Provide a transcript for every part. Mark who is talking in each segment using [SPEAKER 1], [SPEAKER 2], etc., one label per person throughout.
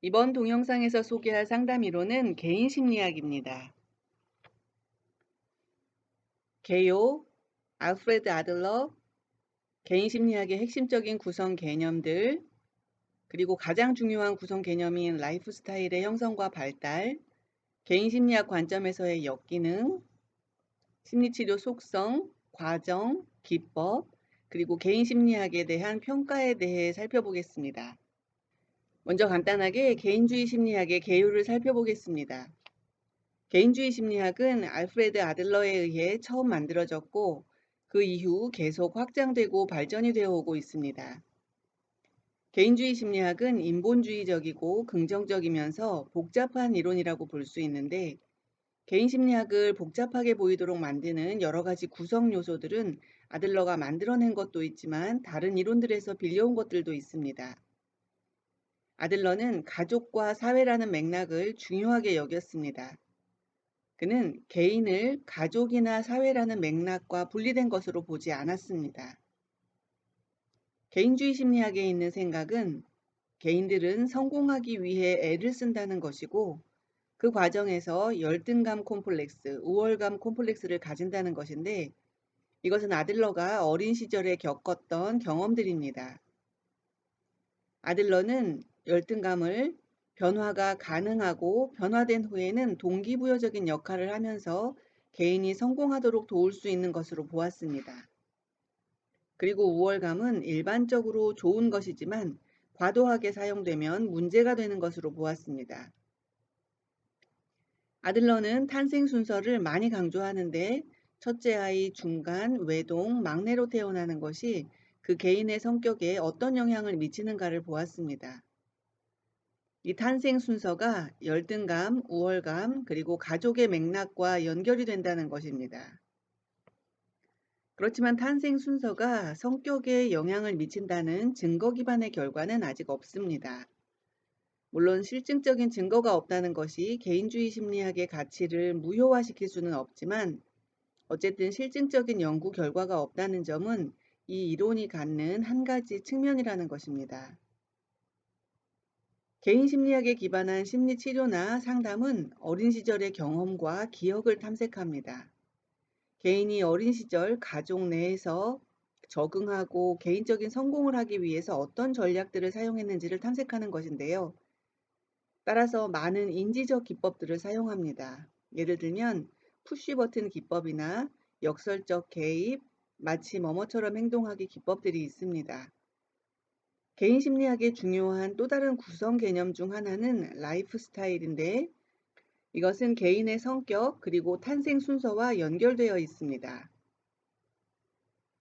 [SPEAKER 1] 이번 동영상에서 소개할 상담 이론은 개인 심리학입니다. 개요, 알프레드 아들러, 개인 심리학의 핵심적인 구성 개념들, 그리고 가장 중요한 구성 개념인 라이프 스타일의 형성과 발달, 개인 심리학 관점에서의 역기능, 심리치료 속성, 과정, 기법, 그리고 개인 심리학에 대한 평가에 대해 살펴보겠습니다. 먼저 간단하게 개인주의 심리학의 개요를 살펴보겠습니다. 개인주의 심리학은 알프레드 아들러에 의해 처음 만들어졌고 그 이후 계속 확장되고 발전이 되어 오고 있습니다. 개인주의 심리학은 인본주의적이고 긍정적이면서 복잡한 이론이라고 볼 수 있는데 개인 심리학을 복잡하게 보이도록 만드는 여러 가지 구성 요소들은 아들러가 만들어낸 것도 있지만 다른 이론들에서 빌려온 것들도 있습니다. 아들러는 가족과 사회라는 맥락을 중요하게 여겼습니다. 그는 개인을 가족이나 사회라는 맥락과 분리된 것으로 보지 않았습니다. 개인주의 심리학에 있는 생각은 개인들은 성공하기 위해 애를 쓴다는 것이고 그 과정에서 열등감 콤플렉스, 우월감 콤플렉스를 가진다는 것인데 이것은 아들러가 어린 시절에 겪었던 경험들입니다. 아들러는 열등감을 변화가 가능하고 변화된 후에는 동기부여적인 역할을 하면서 개인이 성공하도록 도울 수 있는 것으로 보았습니다. 그리고 우월감은 일반적으로 좋은 것이지만 과도하게 사용되면 문제가 되는 것으로 보았습니다. 아들러는 탄생 순서를 많이 강조하는데 첫째 아이, 중간, 외동, 막내로 태어나는 것이 그 개인의 성격에 어떤 영향을 미치는가를 보았습니다. 이 탄생 순서가 열등감, 우월감, 그리고 가족의 맥락과 연결이 된다는 것입니다. 그렇지만 탄생 순서가 성격에 영향을 미친다는 증거 기반의 결과는 아직 없습니다. 물론 실증적인 증거가 없다는 것이 개인주의 심리학의 가치를 무효화시킬 수는 없지만 어쨌든 실증적인 연구 결과가 없다는 점은 이 이론이 갖는 한 가지 측면이라는 것입니다. 개인 심리학에 기반한 심리 치료나 상담은 어린 시절의 경험과 기억을 탐색합니다. 개인이 어린 시절 가족 내에서 적응하고 개인적인 성공을 하기 위해서 어떤 전략들을 사용했는지를 탐색하는 것인데요. 따라서 많은 인지적 기법들을 사용합니다. 예를 들면 푸시 버튼 기법이나 역설적 개입, 마치 뭐뭐처럼 행동하기 기법들이 있습니다. 개인 심리학의 중요한 또 다른 구성 개념 중 하나는 라이프 스타일인데 이것은 개인의 성격 그리고 탄생 순서와 연결되어 있습니다.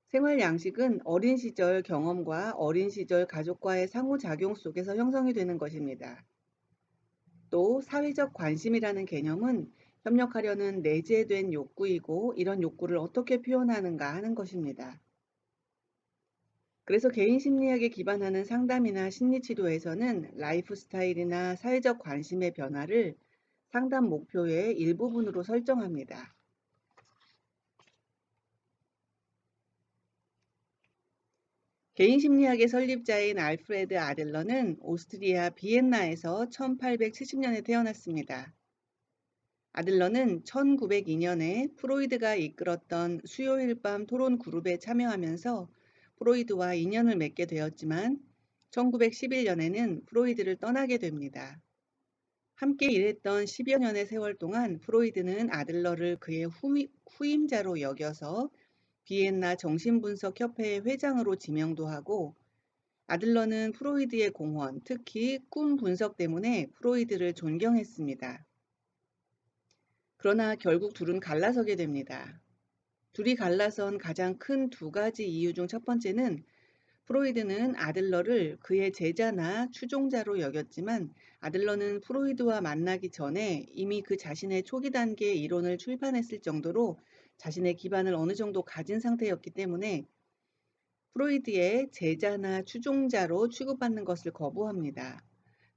[SPEAKER 1] 생활 양식은 어린 시절 경험과 어린 시절 가족과의 상호작용 속에서 형성이 되는 것입니다. 또 사회적 관심이라는 개념은 협력하려는 내재된 욕구이고 이런 욕구를 어떻게 표현하는가 하는 것입니다. 그래서 개인 심리학에 기반하는 상담이나 심리치료에서는 라이프 스타일이나 사회적 관심의 변화를 상담 목표의 일부분으로 설정합니다. 개인 심리학의 설립자인 알프레드 아들러는 오스트리아 비엔나에서 1870년에 태어났습니다. 아들러는 1902년에 프로이드가 이끌었던 수요일 밤 토론 그룹에 참여하면서 프로이드와 인연을 맺게 되었지만 1911년에는 프로이드를 떠나게 됩니다. 함께 일했던 10여 년의 세월 동안 프로이드는 아들러를 그의 후임자로 여겨서 비엔나 정신분석협회의 회장으로 지명도 하고 아들러는 프로이드의 공헌, 특히 꿈 분석 때문에 프로이드를 존경했습니다. 그러나 결국 둘은 갈라서게 됩니다. 둘이 갈라선 가장 큰 두 가지 이유 중 첫 번째는 프로이드는 아들러를 그의 제자나 추종자로 여겼지만 아들러는 프로이드와 만나기 전에 이미 그 자신의 초기 단계의 이론을 출판했을 정도로 자신의 기반을 어느 정도 가진 상태였기 때문에 프로이드의 제자나 추종자로 취급받는 것을 거부합니다.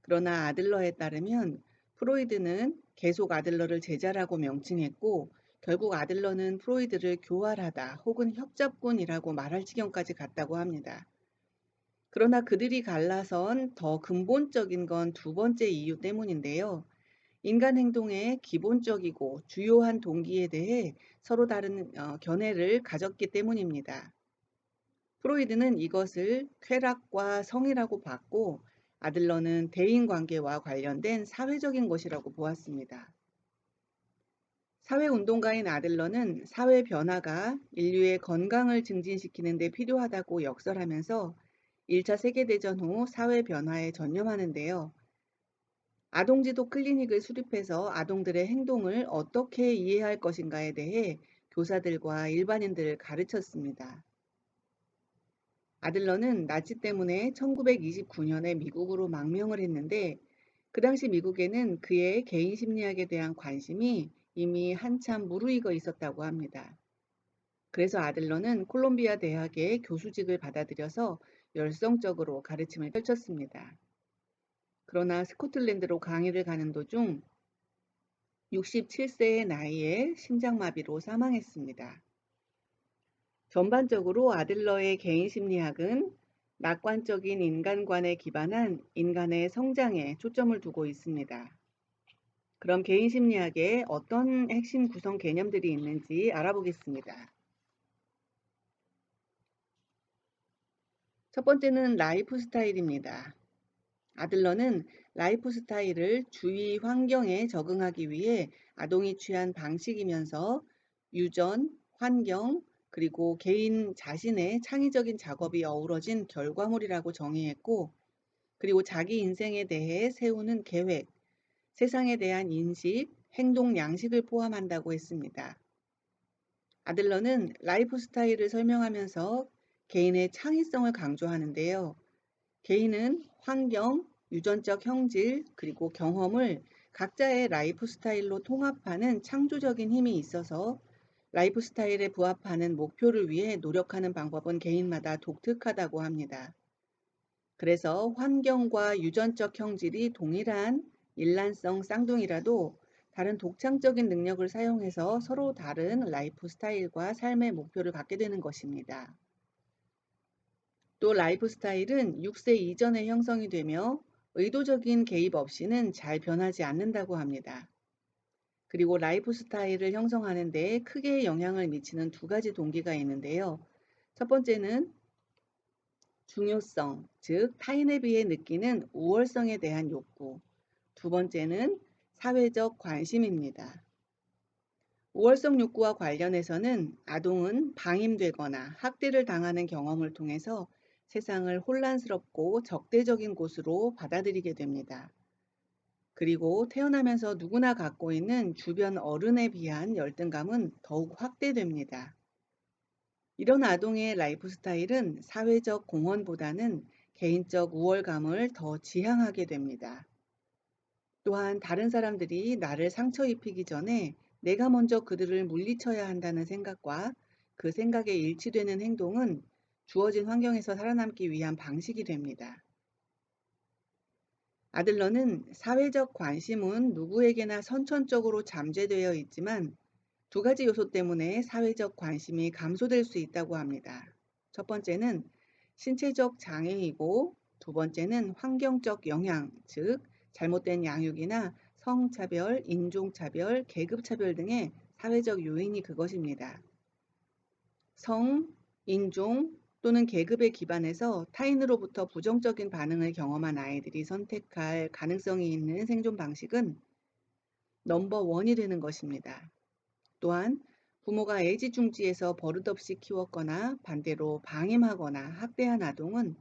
[SPEAKER 1] 그러나 아들러에 따르면 프로이드는 계속 아들러를 제자라고 명칭했고 결국 아들러는 프로이드를 교활하다 혹은 협잡꾼이라고 말할 지경까지 갔다고 합니다. 그러나 그들이 갈라선 더 근본적인 건 두 번째 이유 때문인데요. 인간 행동의 기본적이고 주요한 동기에 대해 서로 다른 견해를 가졌기 때문입니다. 프로이드는 이것을 쾌락과 성이라고 봤고, 아들러는 대인관계와 관련된 사회적인 것이라고 보았습니다. 사회운동가인 아들러는 사회 변화가 인류의 건강을 증진시키는 데 필요하다고 역설하면서 1차 세계대전 후 사회 변화에 전념하는데요. 아동지도 클리닉을 수립해서 아동들의 행동을 어떻게 이해할 것인가에 대해 교사들과 일반인들을 가르쳤습니다. 아들러는 나치 때문에 1929년에 미국으로 망명을 했는데, 그 당시 미국에는 그의 개인 심리학에 대한 관심이 이미 한참 무르익어 있었다고 합니다. 그래서 아들러는 콜롬비아 대학의 교수직을 받아들여서 열성적으로 가르침을 펼쳤습니다. 그러나 스코틀랜드로 강의를 가는 도중 67세의 나이에 심장마비로 사망했습니다. 전반적으로 아들러의 개인 심리학은 낙관적인 인간관에 기반한 인간의 성장에 초점을 두고 있습니다. 그럼 개인 심리학에 어떤 핵심 구성 개념들이 있는지 알아보겠습니다. 첫 번째는 라이프 스타일입니다. 아들러는 라이프 스타일을 주위 환경에 적응하기 위해 아동이 취한 방식이면서 유전, 환경, 그리고 개인 자신의 창의적인 작업이 어우러진 결과물이라고 정의했고, 그리고 자기 인생에 대해 세우는 계획, 세상에 대한 인식, 행동 양식을 포함한다고 했습니다. 아들러는 라이프 스타일을 설명하면서 개인의 창의성을 강조하는데요. 개인은 환경, 유전적 형질, 그리고 경험을 각자의 라이프 스타일로 통합하는 창조적인 힘이 있어서 라이프 스타일에 부합하는 목표를 위해 노력하는 방법은 개인마다 독특하다고 합니다. 그래서 환경과 유전적 형질이 동일한 일란성 쌍둥이라도 다른 독창적인 능력을 사용해서 서로 다른 라이프 스타일과 삶의 목표를 갖게 되는 것입니다. 또 라이프 스타일은 6세 이전에 형성이 되며 의도적인 개입 없이는 잘 변하지 않는다고 합니다. 그리고 라이프 스타일을 형성하는 데 크게 영향을 미치는 두 가지 동기가 있는데요. 첫 번째는 중요성, 즉 타인에 비해 느끼는 우월성에 대한 욕구. 두 번째는 사회적 관심입니다. 우월성 욕구와 관련해서는 아동은 방임되거나 학대를 당하는 경험을 통해서 세상을 혼란스럽고 적대적인 곳으로 받아들이게 됩니다. 그리고 태어나면서 누구나 갖고 있는 주변 어른에 비한 열등감은 더욱 확대됩니다. 이런 아동의 라이프 스타일은 사회적 공헌보다는 개인적 우월감을 더 지향하게 됩니다. 또한 다른 사람들이 나를 상처 입히기 전에 내가 먼저 그들을 물리쳐야 한다는 생각과 그 생각에 일치되는 행동은 주어진 환경에서 살아남기 위한 방식이 됩니다. 아들러는 사회적 관심은 누구에게나 선천적으로 잠재되어 있지만 두 가지 요소 때문에 사회적 관심이 감소될 수 있다고 합니다. 첫 번째는 신체적 장애이고 두 번째는 환경적 영향, 즉 잘못된 양육이나 성차별, 인종차별, 계급차별 등의 사회적 요인이 그것입니다. 성, 인종 또는 계급에 기반해서 타인으로부터 부정적인 반응을 경험한 아이들이 선택할 가능성이 있는 생존 방식은 넘버 원이 되는 것입니다. 또한 부모가 애지중지해서 버릇없이 키웠거나 반대로 방임하거나 학대한 아동은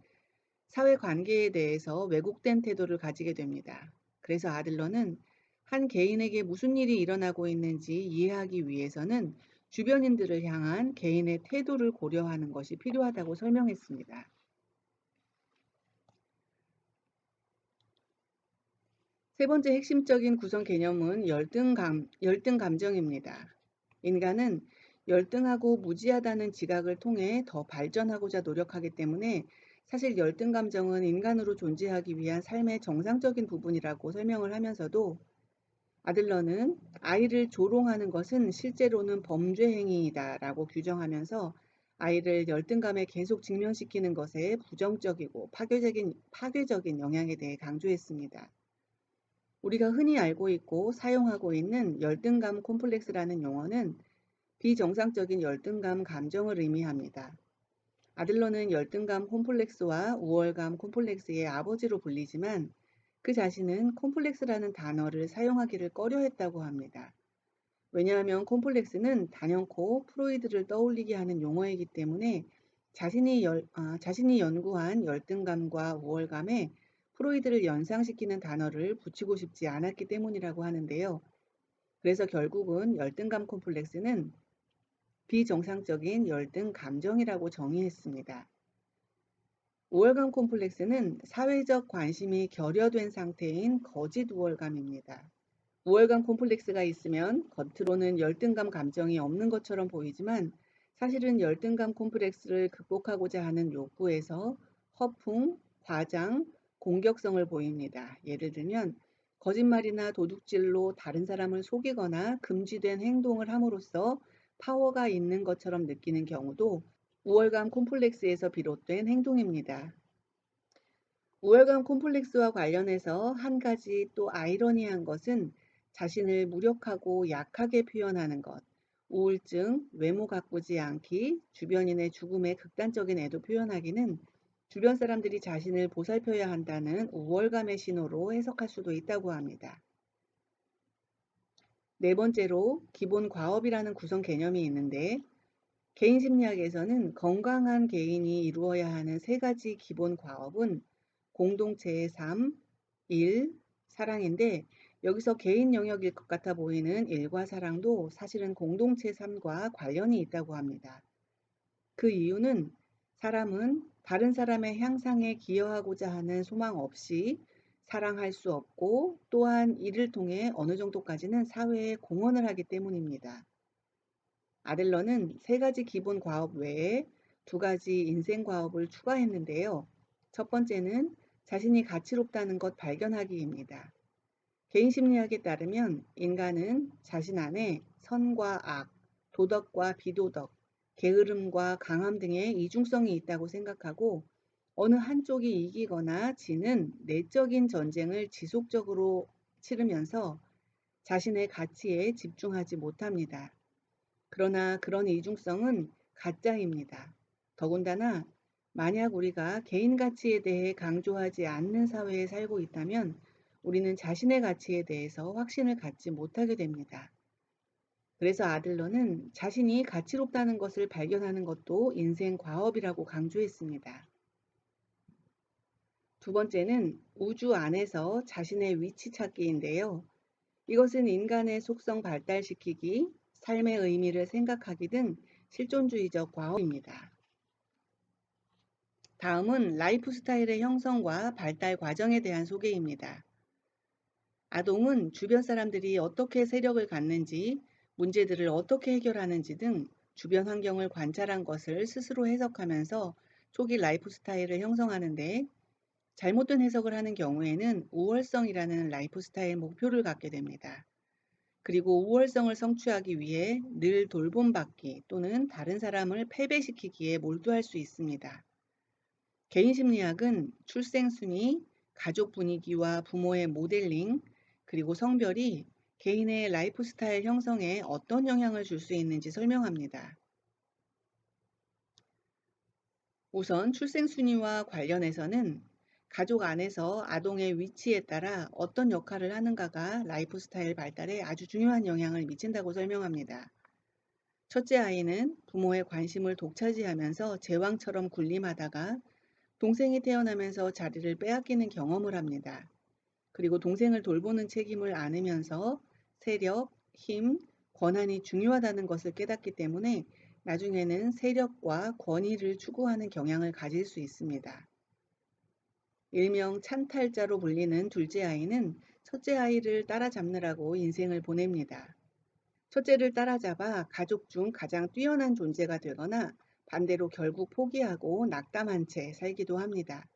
[SPEAKER 1] 사회관계에 대해서 왜곡된 태도를 가지게 됩니다. 그래서 아들러는 한 개인에게 무슨 일이 일어나고 있는지 이해하기 위해서는 주변인들을 향한 개인의 태도를 고려하는 것이 필요하다고 설명했습니다. 세 번째 핵심적인 구성 개념은 열등 감정입니다. 인간은 열등하고 무지하다는 지각을 통해 더 발전하고자 노력하기 때문에 사실 열등 감정은 인간으로 존재하기 위한 삶의 정상적인 부분이라고 설명을 하면서도 아들러는 아이를 조롱하는 것은 실제로는 범죄 행위이다라고 규정하면서 아이를 열등감에 계속 직면시키는 것에 부정적이고 파괴적인 영향에 대해 강조했습니다. 우리가 흔히 알고 있고 사용하고 있는 열등감 콤플렉스라는 용어는 비정상적인 열등감 감정을 의미합니다. 아들러는 열등감 콤플렉스와 우월감 콤플렉스의 아버지로 불리지만 그 자신은 콤플렉스라는 단어를 사용하기를 꺼려했다고 합니다. 왜냐하면 콤플렉스는 단연코 프로이드를 떠올리게 하는 용어이기 때문에 자신이 연구한 열등감과 우월감에 프로이드를 연상시키는 단어를 붙이고 싶지 않았기 때문이라고 하는데요. 그래서 결국은 열등감 콤플렉스는 비정상적인 열등 감정이라고 정의했습니다. 우월감 콤플렉스는 사회적 관심이 결여된 상태인 거짓 우월감입니다. 우월감 콤플렉스가 있으면 겉으로는 열등감 감정이 없는 것처럼 보이지만 사실은 열등감 콤플렉스를 극복하고자 하는 욕구에서 허풍, 과장, 공격성을 보입니다. 예를 들면 거짓말이나 도둑질로 다른 사람을 속이거나 금지된 행동을 함으로써 파워가 있는 것처럼 느끼는 경우도 우월감 콤플렉스에서 비롯된 행동입니다. 우월감 콤플렉스와 관련해서 한 가지 또 아이러니한 것은 자신을 무력하고 약하게 표현하는 것, 우울증, 외모 가꾸지 않기, 주변인의 죽음에 극단적인 애도 표현하기는 주변 사람들이 자신을 보살펴야 한다는 우월감의 신호로 해석할 수도 있다고 합니다. 네 번째로 기본 과업이라는 구성 개념이 있는데 개인 심리학에서는 건강한 개인이 이루어야 하는 세 가지 기본 과업은 공동체의 삶, 일, 사랑인데 여기서 개인 영역일 것 같아 보이는 일과 사랑도 사실은 공동체 삶과 관련이 있다고 합니다. 그 이유는 사람은 다른 사람의 향상에 기여하고자 하는 소망 없이 사랑할 수 없고 또한 이를 통해 어느 정도까지는 사회에 공헌을 하기 때문입니다. 아들러는 세 가지 기본 과업 외에 두 가지 인생 과업을 추가했는데요. 첫 번째는 자신이 가치롭다는 것 발견하기입니다. 개인 심리학에 따르면 인간은 자신 안에 선과 악, 도덕과 비도덕, 게으름과 강함 등의 이중성이 있다고 생각하고 어느 한쪽이 이기거나 지는 내적인 전쟁을 지속적으로 치르면서 자신의 가치에 집중하지 못합니다. 그러나 그런 이중성은 가짜입니다. 더군다나 만약 우리가 개인 가치에 대해 강조하지 않는 사회에 살고 있다면 우리는 자신의 가치에 대해서 확신을 갖지 못하게 됩니다. 그래서 아들러는 자신이 가치롭다는 것을 발견하는 것도 인생 과업이라고 강조했습니다. 두 번째는 우주 안에서 자신의 위치 찾기인데요. 이것은 인간의 속성 발달시키기, 삶의 의미를 생각하기 등 실존주의적 과업입니다. 다음은 라이프 스타일의 형성과 발달 과정에 대한 소개입니다. 아동은 주변 사람들이 어떻게 세력을 갖는지, 문제들을 어떻게 해결하는지 등 주변 환경을 관찰한 것을 스스로 해석하면서 초기 라이프 스타일을 형성하는데 잘못된 해석을 하는 경우에는 우월성이라는 라이프 스타일 목표를 갖게 됩니다. 그리고 우월성을 성취하기 위해 늘 돌봄받기 또는 다른 사람을 패배시키기에 몰두할 수 있습니다. 개인 심리학은 출생 순위, 가족 분위기와 부모의 모델링, 그리고 성별이 개인의 라이프 스타일 형성에 어떤 영향을 줄 수 있는지 설명합니다. 우선 출생 순위와 관련해서는 가족 안에서 아동의 위치에 따라 어떤 역할을 하는가가 라이프 스타일 발달에 아주 중요한 영향을 미친다고 설명합니다. 첫째 아이는 부모의 관심을 독차지하면서 제왕처럼 군림하다가 동생이 태어나면서 자리를 빼앗기는 경험을 합니다. 그리고 동생을 돌보는 책임을 안으면서 세력, 힘, 권한이 중요하다는 것을 깨닫기 때문에 나중에는 세력과 권위를 추구하는 경향을 가질 수 있습니다. 일명 찬탈자로 불리는 둘째 아이는 첫째 아이를 따라잡느라고 인생을 보냅니다. 첫째를 따라잡아 가족 중 가장 뛰어난 존재가 되거나 반대로 결국 포기하고 낙담한 채 살기도 합니다.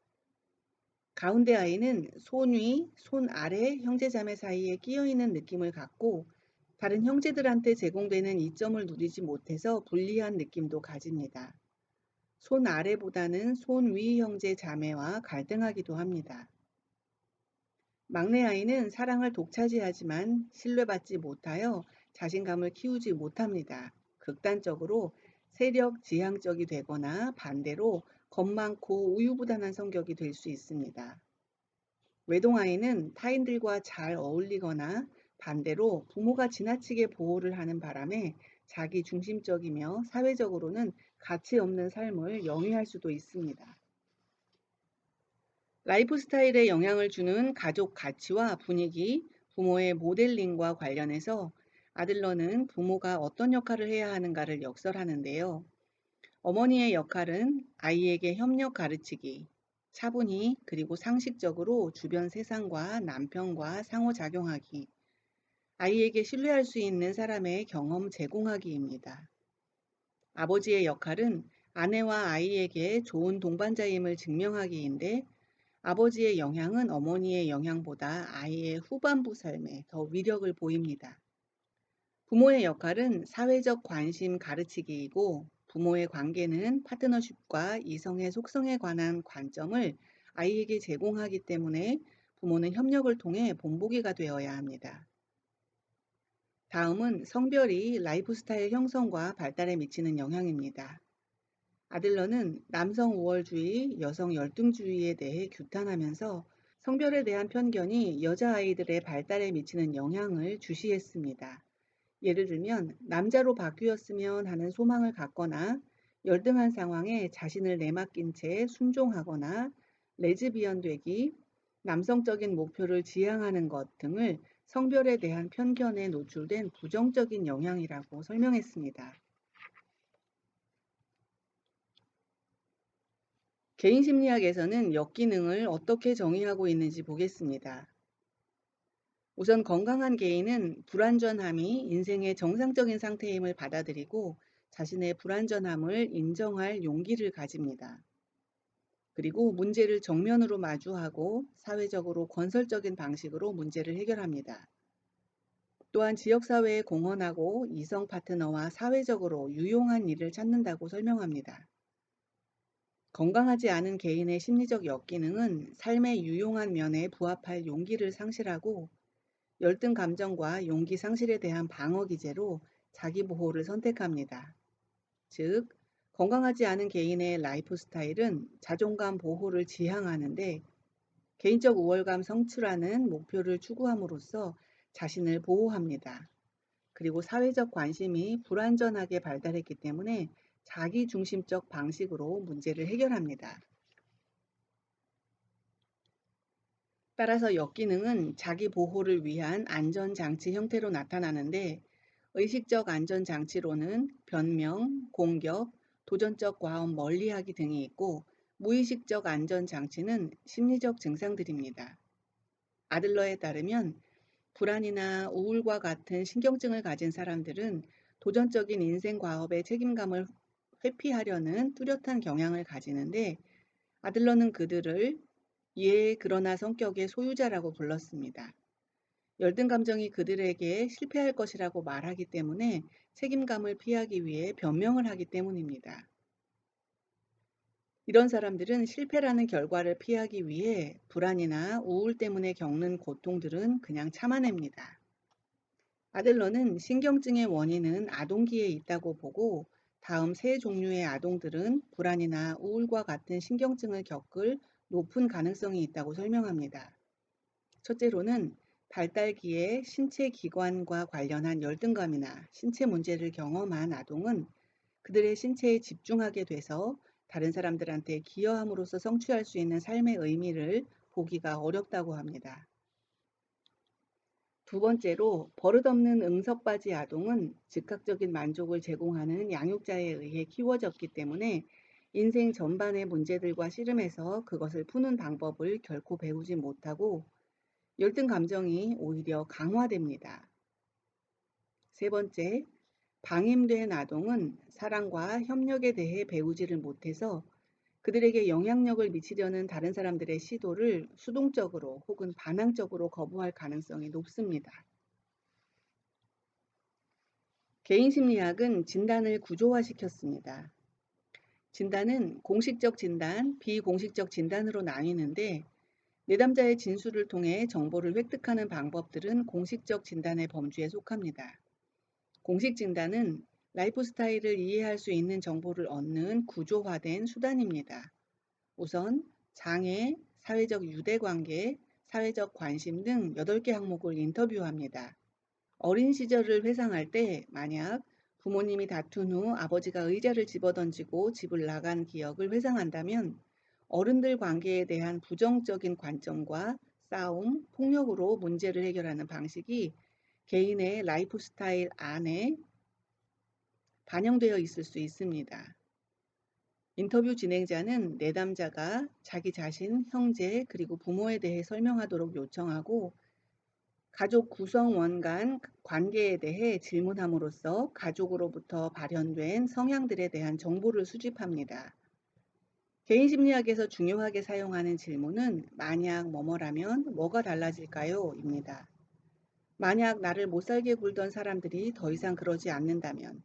[SPEAKER 1] 가운데 아이는 손 위, 손 아래 형제자매 사이에 끼어 있는 느낌을 갖고 다른 형제들한테 제공되는 이점을 누리지 못해서 불리한 느낌도 가집니다. 손 아래보다는 손 위 형제 자매와 갈등하기도 합니다. 막내 아이는 사랑을 독차지하지만 신뢰받지 못하여 자신감을 키우지 못합니다. 극단적으로 세력 지향적이 되거나 반대로 겁 많고 우유부단한 성격이 될 수 있습니다. 외동 아이는 타인들과 잘 어울리거나 반대로 부모가 지나치게 보호를 하는 바람에 자기 중심적이며 사회적으로는 가치 없는 삶을 영위할 수도 있습니다. 라이프 스타일에 영향을 주는 가족 가치와 분위기, 부모의 모델링과 관련해서 아들러는 부모가 어떤 역할을 해야 하는가를 역설하는데요. 어머니의 역할은 아이에게 협력 가르치기, 차분히 그리고 상식적으로 주변 세상과 남편과 상호작용하기, 아이에게 신뢰할 수 있는 사람의 경험 제공하기입니다. 아버지의 역할은 아내와 아이에게 좋은 동반자임을 증명하기인데 아버지의 영향은 어머니의 영향보다 아이의 후반부 삶에 더 위력을 보입니다. 부모의 역할은 사회적 관심 가르치기이고 부모의 관계는 파트너십과 이성의 속성에 관한 관점을 아이에게 제공하기 때문에 부모는 협력을 통해 본보기가 되어야 합니다. 다음은 성별이 라이프 스타일 형성과 발달에 미치는 영향입니다. 아들러는 남성 우월주의, 여성 열등주의에 대해 규탄하면서 성별에 대한 편견이 여자아이들의 발달에 미치는 영향을 주시했습니다. 예를 들면 남자로 바뀌었으면 하는 소망을 갖거나 열등한 상황에 자신을 내맡긴 채 순종하거나 레즈비언 되기, 남성적인 목표를 지향하는 것 등을 성별에 대한 편견에 노출된 부정적인 영향이라고 설명했습니다. 개인 심리학에서는 역기능을 어떻게 정의하고 있는지 보겠습니다. 우선 건강한 개인은 불완전함이 인생의 정상적인 상태임을 받아들이고 자신의 불완전함을 인정할 용기를 가집니다. 그리고 문제를 정면으로 마주하고 사회적으로 건설적인 방식으로 문제를 해결합니다. 또한 지역사회에 공헌하고 이성 파트너와 사회적으로 유용한 일을 찾는다고 설명합니다. 건강하지 않은 개인의 심리적 역기능은 삶의 유용한 면에 부합할 용기를 상실하고 열등 감정과 용기 상실에 대한 방어 기제로 자기 보호를 선택합니다. 즉, 건강하지 않은 개인의 라이프 스타일은 자존감 보호를 지향하는데 개인적 우월감 성취라는 목표를 추구함으로써 자신을 보호합니다. 그리고 사회적 관심이 불완전하게 발달했기 때문에 자기 중심적 방식으로 문제를 해결합니다. 따라서 역기능은 자기 보호를 위한 안전장치 형태로 나타나는데 의식적 안전장치로는 변명, 공격, 도전적 과업 멀리하기 등이 있고 무의식적 안전장치는 심리적 증상들입니다. 아들러에 따르면 불안이나 우울과 같은 신경증을 가진 사람들은 도전적인 인생 과업의 책임감을 회피하려는 뚜렷한 경향을 가지는데 아들러는 그들을 예, 그러나 성격의 소유자라고 불렀습니다. 열등 감정이 그들에게 실패할 것이라고 말하기 때문에 책임감을 피하기 위해 변명을 하기 때문입니다. 이런 사람들은 실패라는 결과를 피하기 위해 불안이나 우울 때문에 겪는 고통들은 그냥 참아냅니다. 아들러는 신경증의 원인은 아동기에 있다고 보고 다음 세 종류의 아동들은 불안이나 우울과 같은 신경증을 겪을 높은 가능성이 있다고 설명합니다. 첫째로는 발달기에 신체 기관과 관련한 열등감이나 신체 문제를 경험한 아동은 그들의 신체에 집중하게 돼서 다른 사람들한테 기여함으로써 성취할 수 있는 삶의 의미를 보기가 어렵다고 합니다. 두 번째로 버릇없는 응석바지 아동은 즉각적인 만족을 제공하는 양육자에 의해 키워졌기 때문에 인생 전반의 문제들과 씨름해서 그것을 푸는 방법을 결코 배우지 못하고 열등 감정이 오히려 강화됩니다. 세 번째, 방임된 아동은 사랑과 협력에 대해 배우지를 못해서 그들에게 영향력을 미치려는 다른 사람들의 시도를 수동적으로 혹은 반항적으로 거부할 가능성이 높습니다. 개인 심리학은 진단을 구조화시켰습니다. 진단은 공식적 진단, 비공식적 진단으로 나뉘는데 내담자의 진술을 통해 정보를 획득하는 방법들은 공식적 진단의 범주에 속합니다. 공식 진단은 라이프 스타일을 이해할 수 있는 정보를 얻는 구조화된 수단입니다. 우선 장애, 사회적 유대관계, 사회적 관심 등 8개 항목을 인터뷰합니다. 어린 시절을 회상할 때 만약 부모님이 다툰 후 아버지가 의자를 집어던지고 집을 나간 기억을 회상한다면 어른들 관계에 대한 부정적인 관점과 싸움, 폭력으로 문제를 해결하는 방식이 개인의 라이프 스타일 안에 반영되어 있을 수 있습니다. 인터뷰 진행자는 내담자가 자기 자신, 형제, 그리고 부모에 대해 설명하도록 요청하고 가족 구성원 간 관계에 대해 질문함으로써 가족으로부터 발현된 성향들에 대한 정보를 수집합니다. 개인 심리학에서 중요하게 사용하는 질문은 만약 뭐뭐라면 뭐가 달라질까요? 입니다. 만약 나를 못살게 굴던 사람들이 더 이상 그러지 않는다면,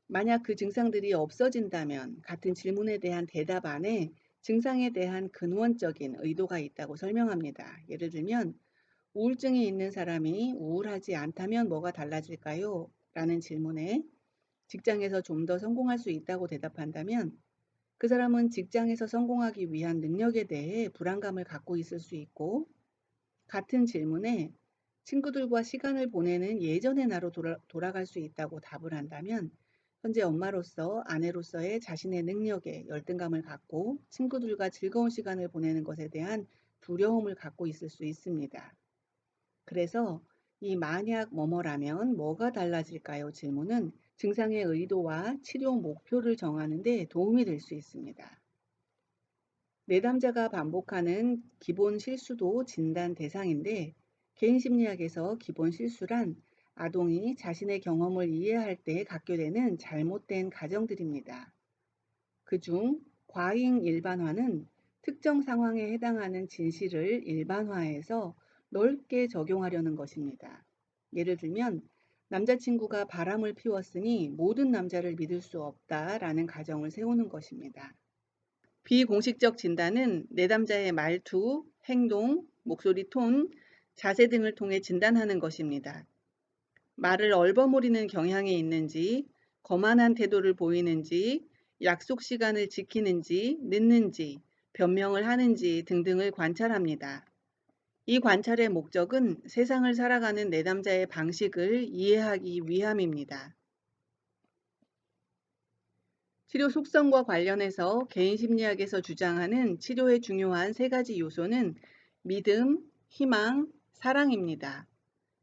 [SPEAKER 1] 만약 그 증상들이 없어진다면 같은 질문에 대한 대답 안에 증상에 대한 근원적인 의도가 있다고 설명합니다. 예를 들면 우울증이 있는 사람이 우울하지 않다면 뭐가 달라질까요? 라는 질문에 직장에서 좀 더 성공할 수 있다고 대답한다면 그 사람은 직장에서 성공하기 위한 능력에 대해 불안감을 갖고 있을 수 있고 같은 질문에 친구들과 시간을 보내는 예전의 나로 돌아갈 수 있다고 답을 한다면 현재 엄마로서 아내로서의 자신의 능력에 열등감을 갖고 친구들과 즐거운 시간을 보내는 것에 대한 두려움을 갖고 있을 수 있습니다. 그래서 이 만약 뭐뭐라면 뭐가 달라질까요? 질문은 증상의 의도와 치료 목표를 정하는 데 도움이 될 수 있습니다. 내담자가 반복하는 기본 실수도 진단 대상인데 개인 심리학에서 기본 실수란 아동이 자신의 경험을 이해할 때 갖게 되는 잘못된 가정들입니다. 그중 과잉 일반화는 특정 상황에 해당하는 진실을 일반화해서 넓게 적용하려는 것입니다. 예를 들면 남자친구가 바람을 피웠으니 모든 남자를 믿을 수 없다라는 가정을 세우는 것입니다. 비공식적 진단은 내담자의 말투, 행동, 목소리 톤, 자세 등을 통해 진단하는 것입니다. 말을 얼버무리는 경향이 있는지, 거만한 태도를 보이는지, 약속 시간을 지키는지, 늦는지, 변명을 하는지 등등을 관찰합니다. 이 관찰의 목적은 세상을 살아가는 내담자의 방식을 이해하기 위함입니다. 치료 속성과 관련해서 개인 심리학에서 주장하는 치료의 중요한 3가지 요소는 믿음, 희망, 사랑입니다.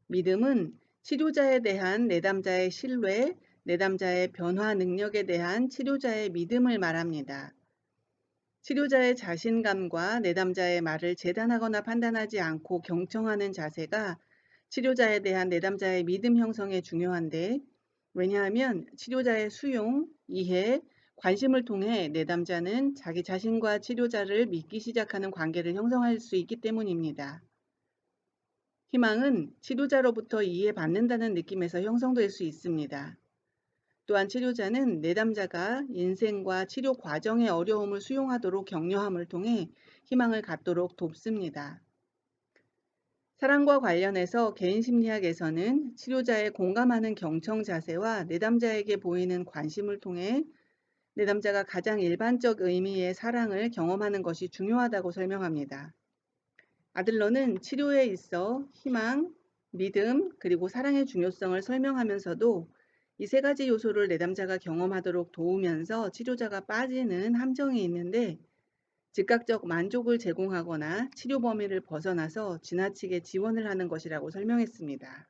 [SPEAKER 1] 믿음은 치료자에 대한 내담자의 신뢰, 내담자의 변화 능력에 대한 치료자의 믿음을 말합니다. 치료자의 자신감과 내담자의 말을 재단하거나 판단하지 않고 경청하는 자세가 치료자에 대한 내담자의 믿음 형성에 중요한데, 왜냐하면 치료자의 수용, 이해, 관심을 통해 내담자는 자기 자신과 치료자를 믿기 시작하는 관계를 형성할 수 있기 때문입니다. 희망은 치료자로부터 이해받는다는 느낌에서 형성될 수 있습니다. 또한 치료자는 내담자가 인생과 치료 과정의 어려움을 수용하도록 격려함을 통해 희망을 갖도록 돕습니다. 사랑과 관련해서 개인 심리학에서는 치료자의 공감하는 경청 자세와 내담자에게 보이는 관심을 통해 내담자가 가장 일반적 의미의 사랑을 경험하는 것이 중요하다고 설명합니다. 아들러는 치료에 있어 희망, 믿음, 그리고 사랑의 중요성을 설명하면서도 이 3가지 요소를 내담자가 경험하도록 도우면서 치료자가 빠지는 함정이 있는데 즉각적 만족을 제공하거나 치료 범위를 벗어나서 지나치게 지원을 하는 것이라고 설명했습니다.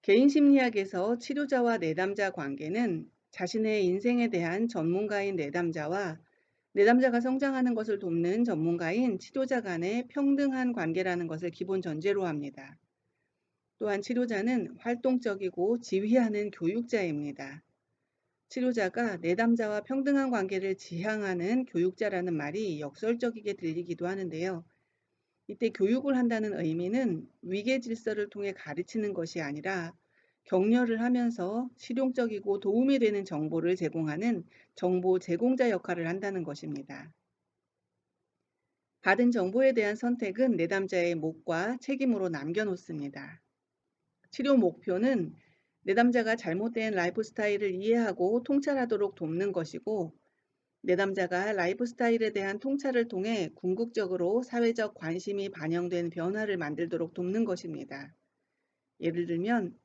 [SPEAKER 1] 개인 심리학에서 치료자와 내담자 관계는 자신의 인생에 대한 전문가인 내담자와 내담자가 성장하는 것을 돕는 전문가인 치료자 간의 평등한 관계라는 것을 기본 전제로 합니다. 또한 치료자는 활동적이고 지휘하는 교육자입니다. 치료자가 내담자와 평등한 관계를 지향하는 교육자라는 말이 역설적이게 들리기도 하는데요. 이때 교육을 한다는 의미는 위계 질서를 통해 가르치는 것이 아니라 격려를 하면서 실용적이고 도움이 되는 정보를 제공하는 정보 제공자 역할을 한다는 것입니다. 받은 정보에 대한 선택은 내담자의 몫과 책임으로 남겨놓습니다. 치료 목표는 내담자가 잘못된 라이프 스타일을 이해하고 통찰하도록 돕는 것이고, 내담자가 라이프 스타일에 대한 통찰을 통해 궁극적으로 사회적 관심이 반영된 변화를 만들도록 돕는 것입니다. 예를 들면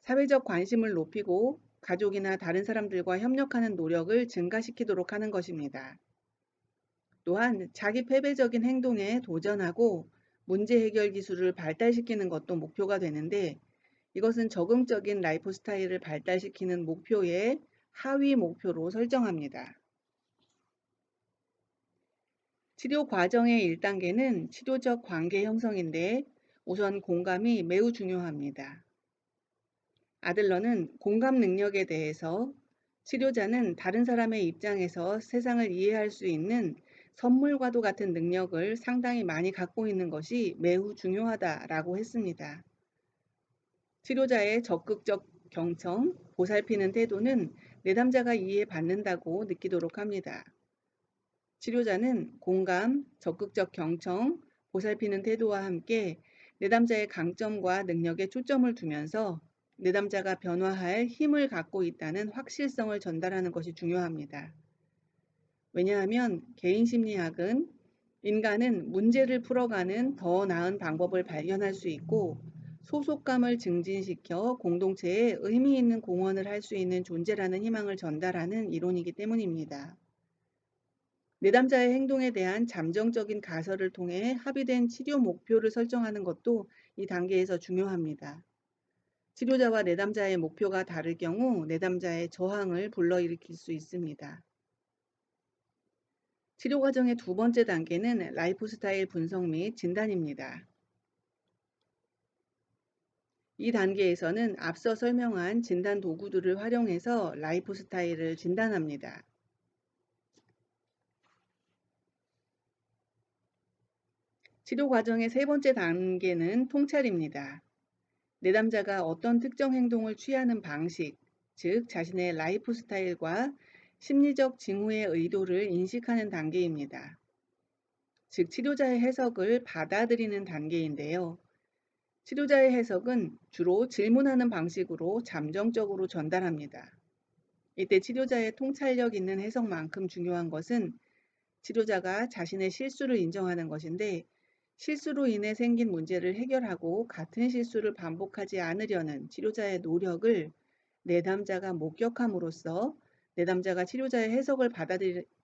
[SPEAKER 1] 사회적 관심을 높이고 가족이나 다른 사람들과 협력하는 노력을 증가시키도록 하는 것입니다. 또한 자기 패배적인 행동에 도전하고 문제 해결 기술을 발달시키는 것도 목표가 되는데, 이것은 적응적인 라이프 스타일을 발달시키는 목표의 하위 목표로 설정합니다. 치료 과정의 1단계는 치료적 관계 형성인데, 우선 공감이 매우 중요합니다. 아들러는 공감 능력에 대해서 치료자는 다른 사람의 입장에서 세상을 이해할 수 있는 선물과도 같은 능력을 상당히 많이 갖고 있는 것이 매우 중요하다라고 했습니다. 치료자의 적극적 경청, 보살피는 태도는 내담자가 이해받는다고 느끼도록 합니다. 치료자는 공감, 적극적 경청, 보살피는 태도와 함께 내담자의 강점과 능력에 초점을 두면서 내담자가 변화할 힘을 갖고 있다는 확실성을 전달하는 것이 중요합니다. 왜냐하면 개인 심리학은 인간은 문제를 풀어가는 더 나은 방법을 발견할 수 있고, 소속감을 증진시켜 공동체에 의미 있는 공헌을 할 수 있는 존재라는 희망을 전달하는 이론이기 때문입니다. 내담자의 행동에 대한 잠정적인 가설을 통해 합의된 치료 목표를 설정하는 것도 이 단계에서 중요합니다. 치료자와 내담자의 목표가 다를 경우 내담자의 저항을 불러일으킬 수 있습니다. 치료 과정의 2번째 단계는 라이프 스타일 분석 및 진단입니다. 이 단계에서는 앞서 설명한 진단 도구들을 활용해서 라이프 스타일을 진단합니다. 치료 과정의 3번째 단계는 통찰입니다. 내담자가 어떤 특정 행동을 취하는 방식, 즉 자신의 라이프 스타일과 심리적 징후의 의도를 인식하는 단계입니다. 즉 치료자의 해석을 받아들이는 단계인데요. 치료자의 해석은 주로 질문하는 방식으로 잠정적으로 전달합니다. 이때 치료자의 통찰력 있는 해석만큼 중요한 것은 치료자가 자신의 실수를 인정하는 것인데, 실수로 인해 생긴 문제를 해결하고 같은 실수를 반복하지 않으려는 치료자의 노력을 내담자가 목격함으로써 내담자가 치료자의 해석을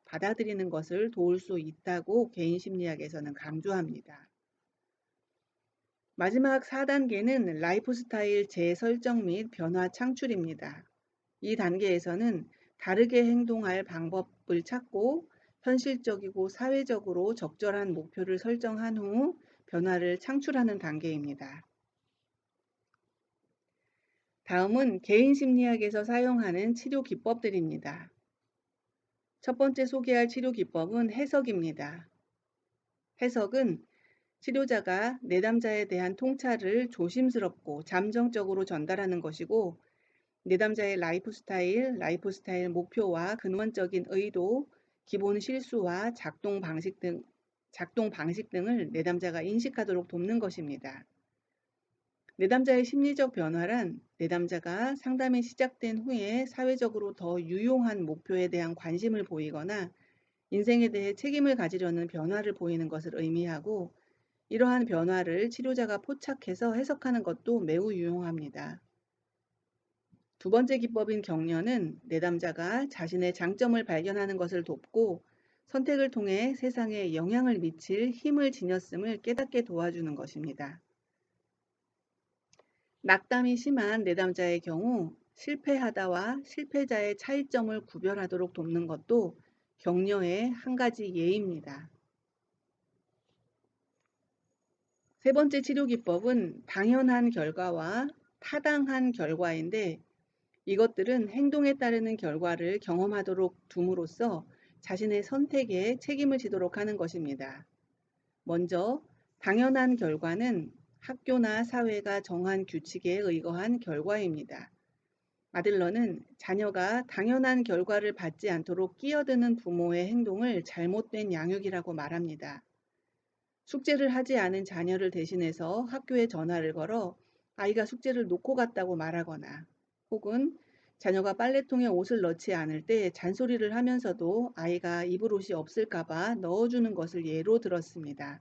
[SPEAKER 1] 받아들이는 것을 도울 수 있다고 개인 심리학에서는 강조합니다. 마지막 4단계는 라이프 스타일 재설정 및 변화 창출입니다. 이 단계에서는 다르게 행동할 방법을 찾고 현실적이고 사회적으로 적절한 목표를 설정한 후 변화를 창출하는 단계입니다. 다음은 개인 심리학에서 사용하는 치료 기법들입니다. 첫 번째 소개할 치료 기법은 해석입니다. 해석은 치료자가 내담자에 대한 통찰을 조심스럽고 잠정적으로 전달하는 것이고, 내담자의 라이프 스타일 목표와 근원적인 의도, 기본 실수와 작동 방식 등을 내담자가 인식하도록 돕는 것입니다. 내담자의 심리적 변화란 내담자가 상담이 시작된 후에 사회적으로 더 유용한 목표에 대한 관심을 보이거나 인생에 대해 책임을 가지려는 변화를 보이는 것을 의미하고, 이러한 변화를 치료자가 포착해서 해석하는 것도 매우 유용합니다. 2번째 기법인 격려는 내담자가 자신의 장점을 발견하는 것을 돕고 선택을 통해 세상에 영향을 미칠 힘을 지녔음을 깨닫게 도와주는 것입니다. 낙담이 심한 내담자의 경우 실패하다와 실패자의 차이점을 구별하도록 돕는 것도 격려의 한 가지 예입니다. 3번째 치료 기법은 당연한 결과와 타당한 결과인데, 이것들은 행동에 따르는 결과를 경험하도록 둠으로써 자신의 선택에 책임을 지도록 하는 것입니다. 먼저 당연한 결과는 학교나 사회가 정한 규칙에 의거한 결과입니다. 아들러는 자녀가 당연한 결과를 받지 않도록 끼어드는 부모의 행동을 잘못된 양육이라고 말합니다. 숙제를 하지 않은 자녀를 대신해서 학교에 전화를 걸어 아이가 숙제를 놓고 갔다고 말하거나, 혹은 자녀가 빨래통에 옷을 넣지 않을 때 잔소리를 하면서도 아이가 입을 옷이 없을까봐 넣어주는 것을 예로 들었습니다.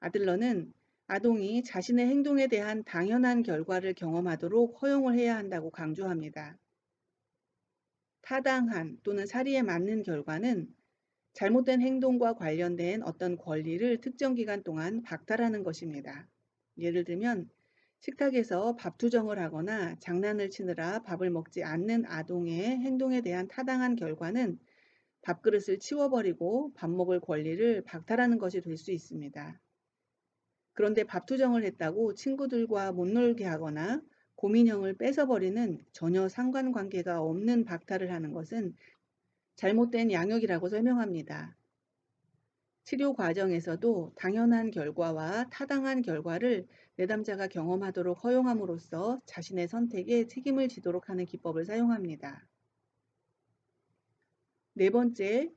[SPEAKER 1] 아들러는 아동이 자신의 행동에 대한 당연한 결과를 경험하도록 허용을 해야 한다고 강조합니다. 타당한 또는 사리에 맞는 결과는 잘못된 행동과 관련된 어떤 권리를 특정 기간 동안 박탈하는 것입니다. 예를 들면 식탁에서 밥 투정을 하거나 장난을 치느라 밥을 먹지 않는 아동의 행동에 대한 타당한 결과는 밥그릇을 치워버리고 밥 먹을 권리를 박탈하는 것이 될 수 있습니다. 그런데 밥 투정을 했다고 친구들과 못 놀게 하거나 고민형을 뺏어버리는 전혀 상관관계가 없는 박탈을 하는 것은 잘못된 양육이라고 설명합니다. 치료 과정에서도 당연한 결과와 타당한 결과를 내담자가 경험하도록 허용함으로써 자신의 선택에 책임을 지도록 하는 기법을 사용합니다. 네 번째,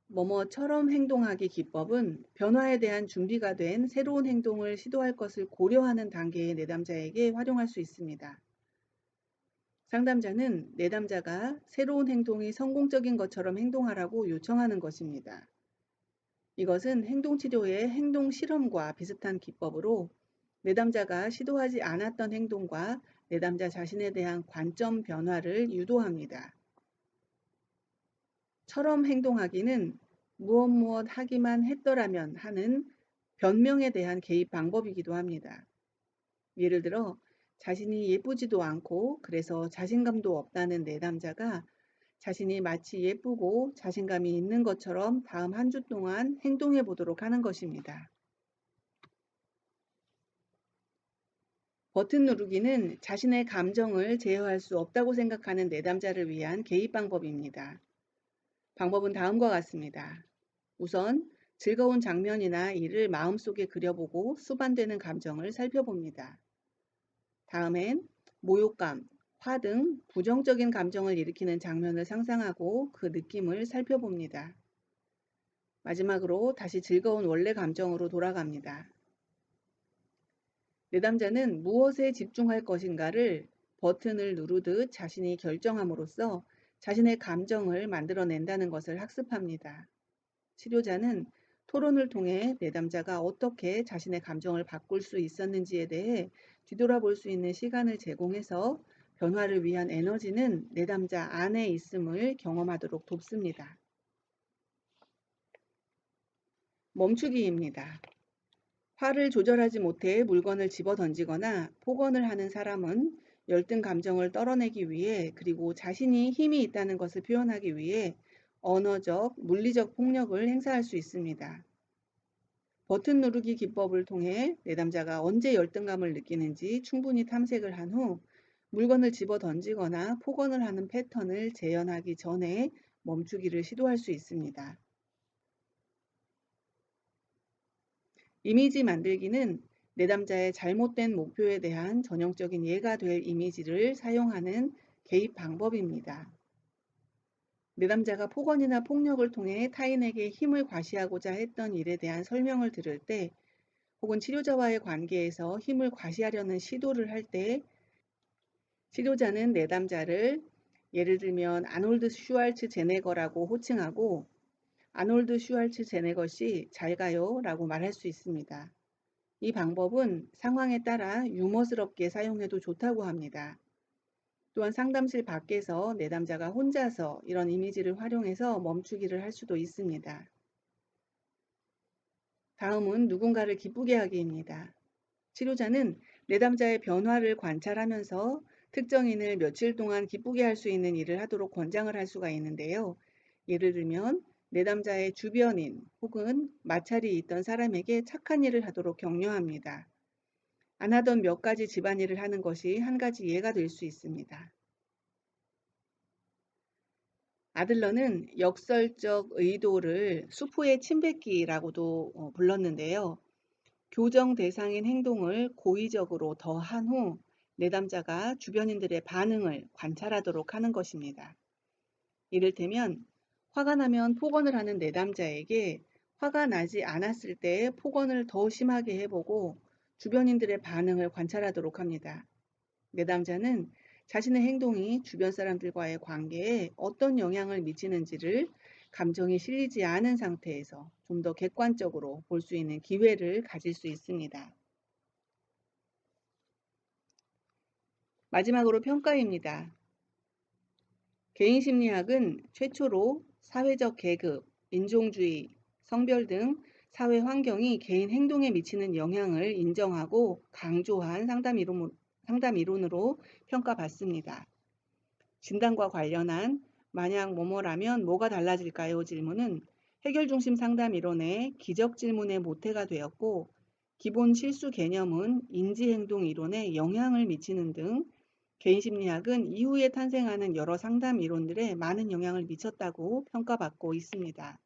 [SPEAKER 1] 뭐뭐처럼 행동하기 기법은 변화에 대한 준비가 된 새로운 행동을 시도할 것을 고려하는 단계의 내담자에게 활용할 수 있습니다. 상담자는 내담자가 새로운 행동이 성공적인 것처럼 행동하라고 요청하는 것입니다. 이것은 행동치료의 행동 실험과 비슷한 기법으로 내담자가 시도하지 않았던 행동과 내담자 자신에 대한 관점 변화를 유도합니다. 처럼 행동하기는 무엇 하기만 했더라면 하는 변명에 대한 개입 방법이기도 합니다. 예를 들어 자신이 예쁘지도 않고 그래서 자신감도 없다는 내담자가 자신이 마치 예쁘고 자신감이 있는 것처럼 다음 한 주 동안 행동해 보도록 하는 것입니다. 버튼 누르기는 자신의 감정을 제어할 수 없다고 생각하는 내담자를 위한 개입 방법입니다. 방법은 다음과 같습니다. 우선 즐거운 장면이나 일을 마음속에 그려보고 수반되는 감정을 살펴봅니다. 다음엔 모욕감, 화 등 부정적인 감정을 일으키는 장면을 상상하고 그 느낌을 살펴봅니다. 마지막으로 다시 즐거운 원래 감정으로 돌아갑니다. 내담자는 무엇에 집중할 것인가를 버튼을 누르듯 자신이 결정함으로써 자신의 감정을 만들어낸다는 것을 학습합니다. 치료자는 토론을 통해 내담자가 어떻게 자신의 감정을 바꿀 수 있었는지에 대해 뒤돌아볼 수 있는 시간을 제공해서 변화를 위한 에너지는 내담자 안에 있음을 경험하도록 돕습니다. 멈추기입니다. 화를 조절하지 못해 물건을 집어 던지거나 폭언을 하는 사람은 열등 감정을 떨어내기 위해 그리고 자신이 힘이 있다는 것을 표현하기 위해 언어적, 물리적 폭력을 행사할 수 있습니다. 버튼 누르기 기법을 통해 내담자가 언제 열등감을 느끼는지 충분히 탐색을 한 후 물건을 집어 던지거나 폭언을 하는 패턴을 재현하기 전에 멈추기를 시도할 수 있습니다. 이미지 만들기는 내담자의 잘못된 목표에 대한 전형적인 예가 될 이미지를 사용하는 개입 방법입니다. 내담자가 폭언이나 폭력을 통해 타인에게 힘을 과시하고자 했던 일에 대한 설명을 들을 때, 혹은 치료자와의 관계에서 힘을 과시하려는 시도를 할 때, 치료자는 내담자를 예를 들면 아놀드 슈왈츠 제네거라고 호칭하고 아놀드 슈왈츠 제네거씨 잘 가요 라고 말할 수 있습니다. 이 방법은 상황에 따라 유머스럽게 사용해도 좋다고 합니다. 또한 상담실 밖에서 내담자가 혼자서 이런 이미지를 활용해서 멈추기를 할 수도 있습니다. 다음은 누군가를 기쁘게 하기입니다. 치료자는 내담자의 변화를 관찰하면서 특정인을 며칠 동안 기쁘게 할 수 있는 일을 하도록 권장을 할 수가 있는데요. 예를 들면 내담자의 주변인 혹은 마찰이 있던 사람에게 착한 일을 하도록 격려합니다. 안 하던 몇 가지 집안일을 하는 것이 한 가지 예가 될 수 있습니다. 아들러는 역설적 의도를 수포의 침뱉기라고도 불렀는데요. 교정 대상인 행동을 고의적으로 더한 후 내담자가 주변인들의 반응을 관찰하도록 하는 것입니다. 이를테면 화가 나면 폭언을 하는 내담자에게 화가 나지 않았을 때 폭언을 더 심하게 해보고 주변인들의 반응을 관찰하도록 합니다. 내담자는 자신의 행동이 주변 사람들과의 관계에 어떤 영향을 미치는지를 감정이 실리지 않은 상태에서 좀 더 객관적으로 볼 수 있는 기회를 가질 수 있습니다. 마지막으로 평가입니다. 개인심리학은 최초로 사회적 계급, 인종주의, 성별 등 사회 환경이 개인 행동에 미치는 영향을 인정하고 강조한 상담 이론으로 평가받습니다. 진단과 관련한 만약 뭐뭐라면 뭐가 달라질까요? 질문은 해결중심 상담 이론의 기적 질문의 모태가 되었고, 기본 실수 개념은 인지행동 이론에 영향을 미치는 등 개인심리학은 이후에 탄생하는 여러 상담 이론들에 많은 영향을 미쳤다고 평가받고 있습니다.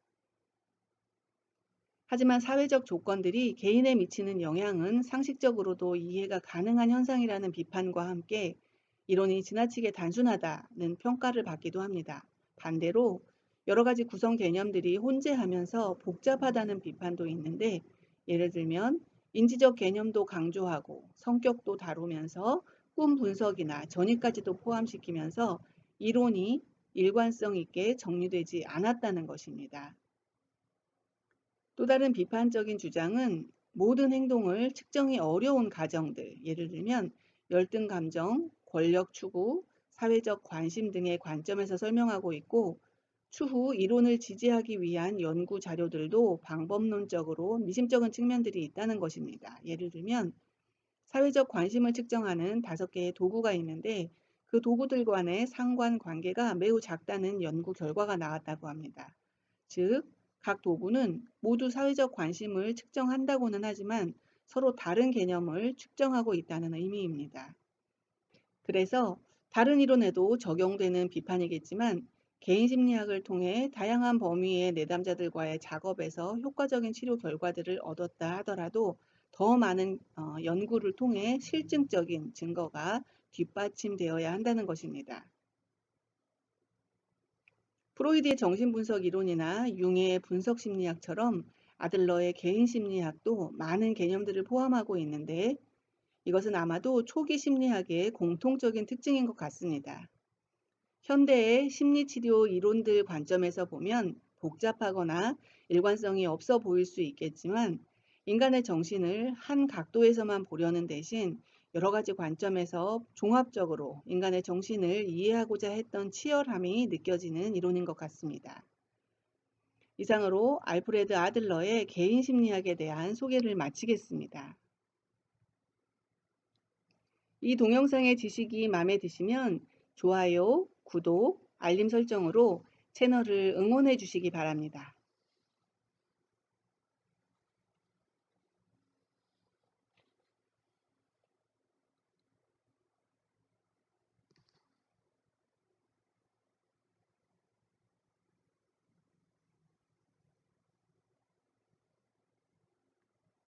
[SPEAKER 1] 하지만 사회적 조건들이 개인에 미치는 영향은 상식적으로도 이해가 가능한 현상이라는 비판과 함께 이론이 지나치게 단순하다는 평가를 받기도 합니다. 반대로 여러 가지 구성 개념들이 혼재하면서 복잡하다는 비판도 있는데, 예를 들면 인지적 개념도 강조하고 성격도 다루면서 꿈 분석이나 전이까지도 포함시키면서 이론이 일관성 있게 정리되지 않았다는 것입니다. 또 다른 비판적인 주장은 모든 행동을 측정이 어려운 가정들, 예를 들면 열등 감정, 권력 추구, 사회적 관심 등의 관점에서 설명하고 있고, 추후 이론을 지지하기 위한 연구 자료들도 방법론적으로 미심쩍은 측면들이 있다는 것입니다. 예를 들면 사회적 관심을 측정하는 5개의 도구가 있는데 그 도구들 간의 상관관계가 매우 작다는 연구 결과가 나왔다고 합니다. 즉, 각 도구는 모두 사회적 관심을 측정한다고는 하지만 서로 다른 개념을 측정하고 있다는 의미입니다. 그래서 다른 이론에도 적용되는 비판이겠지만 개인 심리학을 통해 다양한 범위의 내담자들과의 작업에서 효과적인 치료 결과들을 얻었다 하더라도 더 많은 연구를 통해 실증적인 증거가 뒷받침되어야 한다는 것입니다. 프로이드의 정신분석 이론이나 융의 분석심리학처럼 아들러의 개인심리학도 많은 개념들을 포함하고 있는데, 이것은 아마도 초기 심리학의 공통적인 특징인 것 같습니다. 현대의 심리치료 이론들 관점에서 보면 복잡하거나 일관성이 없어 보일 수 있겠지만, 인간의 정신을 한 각도에서만 보려는 대신 여러 가지 관점에서 종합적으로 인간의 정신을 이해하고자 했던 치열함이 느껴지는 이론인 것 같습니다. 이상으로 알프레드 아들러의 개인 심리학에 대한 소개를 마치겠습니다. 이 동영상의 지식이 마음에 드시면 좋아요, 구독, 알림 설정으로 채널을 응원해 주시기 바랍니다.